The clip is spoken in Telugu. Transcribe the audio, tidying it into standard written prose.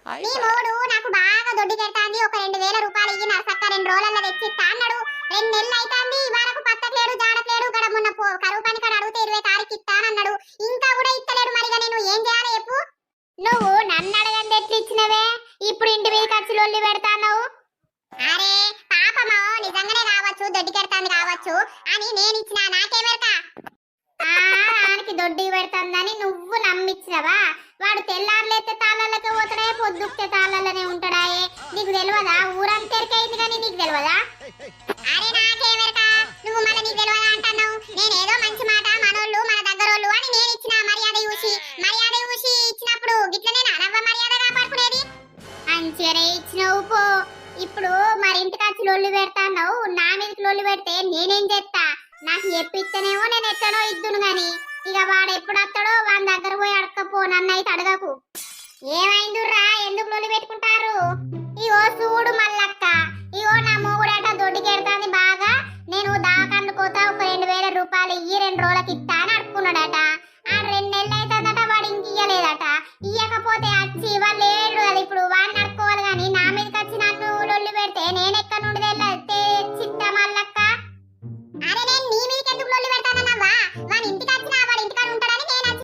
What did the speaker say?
నీ మూడు నాకు బాగా దొడ్డి పెడతాంది. ఒక 2000 రూపాయలు ఇయ్యి నరసక్క 2 రోజుల్లో తెచ్చిస్తా అన్నాడు. 2 నెలలు అయితాంది ఇవరకు పత్తట్లేడు జాడట్లేడు. గడ మొన్న కరువు పని కాడ అడిగితే 20 తారీఖు ఇస్తానన్నాడు. ఇంకా కూడా ఇస్తలేడు. మరిగా నేను ఏం చేయాలి చెప్పు? నువ్వు నన్ను అడగండి ఎట్లా ఇచ్చినవే? ఇప్పుడు ఇంటి మీద ఖర్చు లొల్లి పెడతాన్నావు. అరే పాపమో నిజంగానే కావచ్చు, దొడ్డి పెడతాంది కావచ్చు అని నేను ఇచ్చిన నాకేమెరక. ఆనికి దొడ్డి పెడతాందని నువ్వు నమ్మిచ్చినవా? వాడు తెల్లారులేస్తే తాళాలకే పోతాడే, పొద్దుకే తాళాలనే ఉంటాడాయే. నీకు తెలియదా? ఊరంతా ఎరికైంది కానీ నీకు తెలియదా? అరే నాకేమెరక, నువ్వు మళ్ళీ నీకు తెలియదా అంటున్నావు. నేనేదో మంచి మాట మనోళ్ళు మన దగ్గరోళ్ళు అని నేను ఇచ్చిన మర్యాద చూసి ఇచ్చినప్పుడు గిట్లనే నవ్వ మర్యాద కాపాడుకునేది. మంచిగానే ఇచ్చినవు పో. ఇప్పుడు మరి ఇంటికి వచ్చి లొల్లి పెడతాన్నావు, నా మీదకి లొల్లి పెడితే నేనేం చేస్తా? నాకు చెప్పిస్తేనేమో నేను ఎట్లనో ఇద్దును గాని ఇక వాడు ఎప్పుడు వస్తాడో వాని దగ్గర పోయి అడకపో. నన్ను అయితే అడగకు. ఏమైందిరా? ఎందుకు లొల్లి పెట్టుకుంటారు? ఇగో చూడు మల్లక్క, ఇగో నా మూడట దొడ్డికెడతాంది బాగా. నేను దాకాండు కోత ఒక 2000 రూపాయలు ఇయ్యి 2 రోజులకి ఇస్తా అని అడుక్కున్నాడట. ఆ 2 నెలలు అవుతుందట, వాడు ఇంక ఇయ్యలేదట. ఇయ్యకపోతే వచ్చి వాళ్ళు